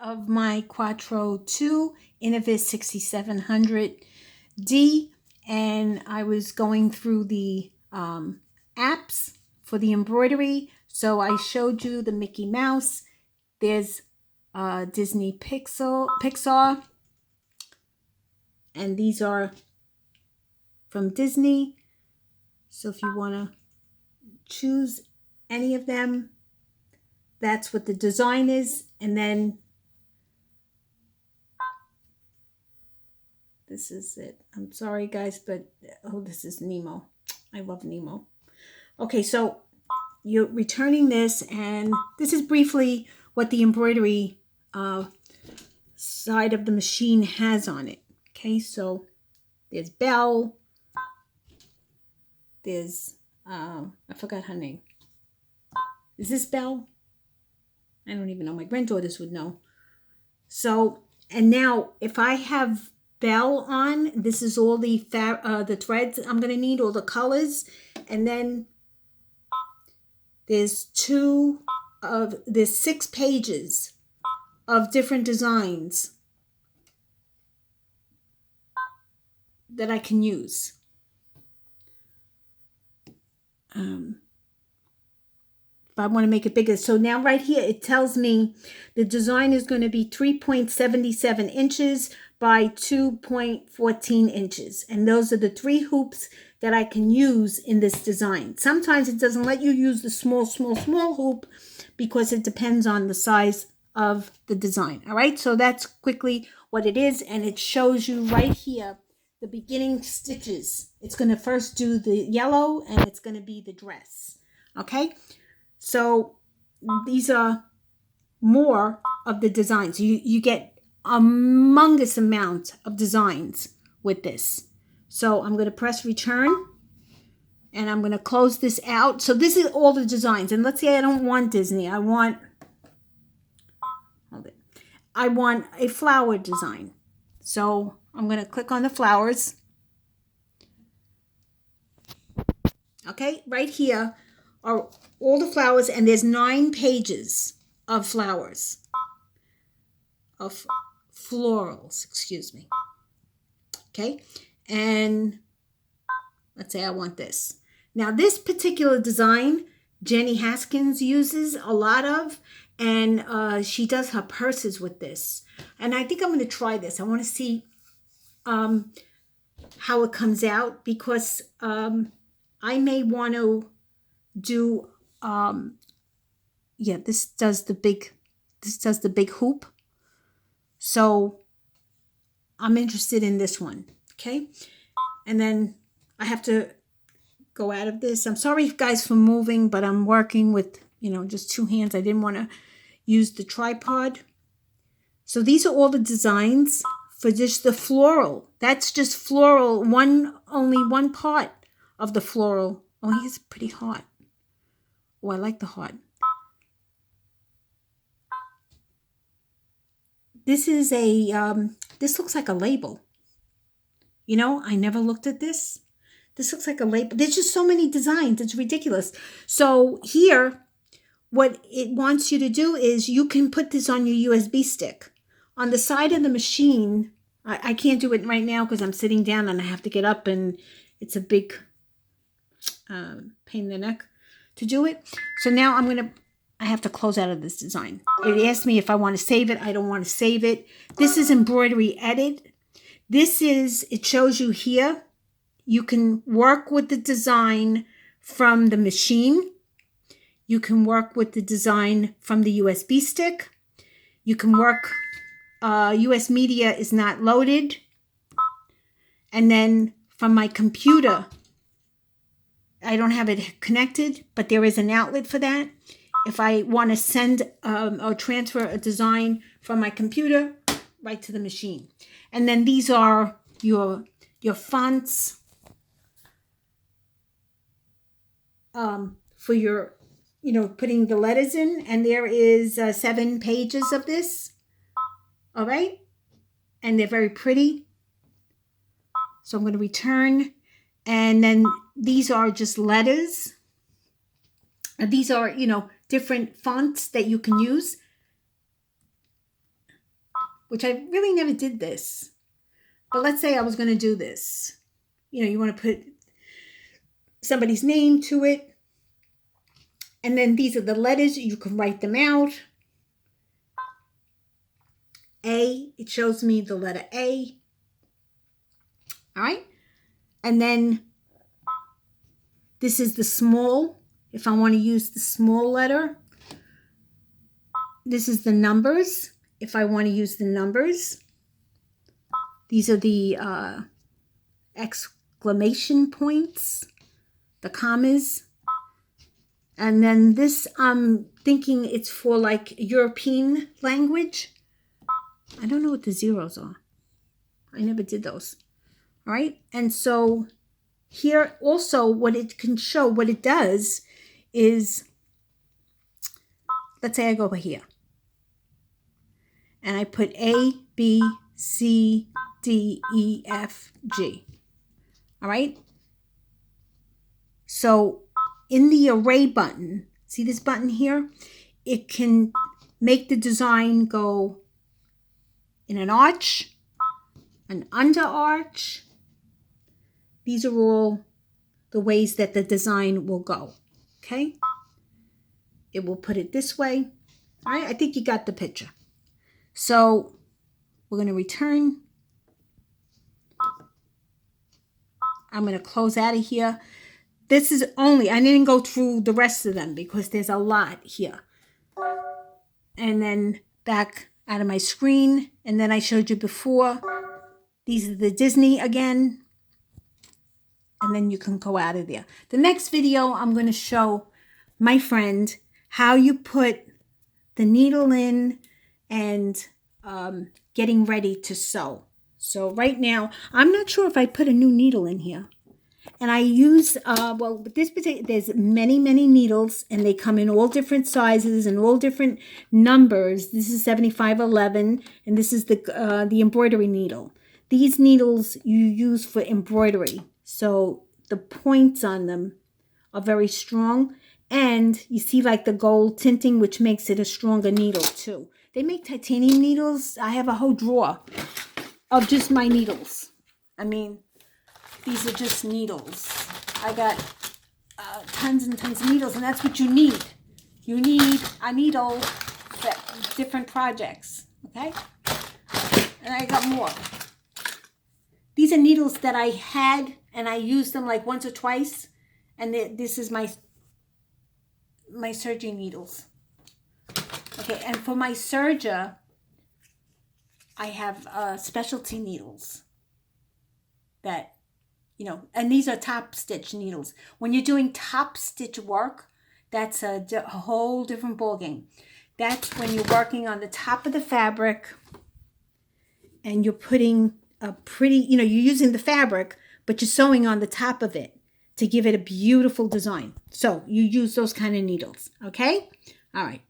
of my Quattro 2 Innovis 6700D, and I was going through the apps for the embroidery. So I showed you the Mickey Mouse. There's Disney Pixar, and these are from Disney. So if you want to choose any of them, that's what the design is. And then this is it. I'm sorry guys, but oh, this is Nemo. I love Nemo. Okay, so you're returning this, and this is briefly what the embroidery side of the machine has on it. Okay, so there's Belle. There's I forgot her name. Is this Belle? I don't even know. My granddaughters would know. So, and now if I have Belle on, this is all the threads I'm going to need, all the colors. And then there's 6 pages of different designs that I can use. If I want to make it bigger. So now right here, it tells me the design is going to be 3.77 inches by 2.14 inches. And those are the 3 hoops that I can use in this design. Sometimes it doesn't let you use the small hoop because it depends on the size of the design. All right, so that's quickly what it is. And it shows you right here the beginning stitches. It's going to first do the yellow, and it's going to be the dress. Okay, so these are more of the designs. You get a humongous amount of designs with this. So I'm going to press return, and I'm going to close this out. So this is all the designs. And let's say I don't want Disney. I want a flower design. So I'm going to click on the flowers. Okay, right here are all the flowers, and there's 9 pages of flowers, of florals, excuse me. Okay, and let's say I want this. Now this particular design, Jenny Haskins uses a lot of, and she does her purses with this. And I think I'm going to try this. I want to see how it comes out, because I may want to do this does the big hoop. So I'm interested in this one. Okay, and then I have to go out of this. I'm sorry guys for moving, but I'm working with just 2 hands. I didn't want to use the tripod. So these are all the designs for just the floral. That's just floral, only one part of the floral. Oh, he's pretty hot. Oh, I like the heart. This is this looks like a label. I never looked at this. This looks like a label. There's just so many designs. It's ridiculous. So here, what it wants you to do is you can put this on your USB stick. On the side of the machine, I can't do it right now because I'm sitting down and I have to get up, and it's a big pain in the neck to do it. So now I have to close out of this design. It asked me if I want to save it. I don't want to save it. This is Embroidery Edit. It shows you here. You can work with the design from the machine. You can work with the design from the USB stick. You can work, US media is not loaded. And then from my computer, I don't have it connected, but there is an outlet for that. If I want to send or transfer a design from my computer right to the machine. And then these are your fonts for your, putting the letters in. And there is 7 pages of this. All right. And they're very pretty. So I'm going to return. And then these are just letters. These are, different fonts that you can use. which I really never did this. But let's say I was going to do this. You know, you want to put somebody's name to it. And then these are the letters. You can write them out. A, it shows me the letter A. All right. And then this is the small. If I want to use the small letter. This is the numbers. If I want to use the numbers. These are the exclamation points, the commas. And then this, I'm thinking it's for like European language. I don't know what the zeros are. I never did those. All right. And so here also what it can show, what it does is, let's say I go over here. And I put A, B, C, D, E, F, G. All right. So in the array button, see this button here? It can make the design go in an arch, an under arch. These are all the ways that the design will go. Okay. It will put it this way. All right. I think you got the picture. So we're going to return. I'm going to close out of here. This is only, I didn't go through the rest of them because there's a lot here. And then back out of my screen. And then I showed you before. These are the Disney again. And then you can go out of there. The next video, I'm going to show my friend how you put the needle in and getting ready to sew. So right now, I'm not sure if I put a new needle in here. And I use, well, this particular, there's many needles, and they come in all different sizes and all different numbers. This is 7511, and this is the embroidery needle. These needles you use for embroidery. So the points on them are very strong. And you see like the gold tinting, which makes it a stronger needle too. They make titanium needles. I have a whole drawer of just my needles. I mean, these are just needles. I got tons and tons of needles, and that's what you need. You need a needle for different projects, okay? And I got more. These are needles that I had, and I used them like once or twice. And this is my serging needles. Okay, and for my serger, I have specialty needles that, you know, and these are top stitch needles. When you're doing top stitch work, that's a whole different ballgame. That's when you're working on the top of the fabric and you're putting a pretty, you know, you're using the fabric, but you're sewing on the top of it to give it a beautiful design. So you use those kind of needles, okay? All right.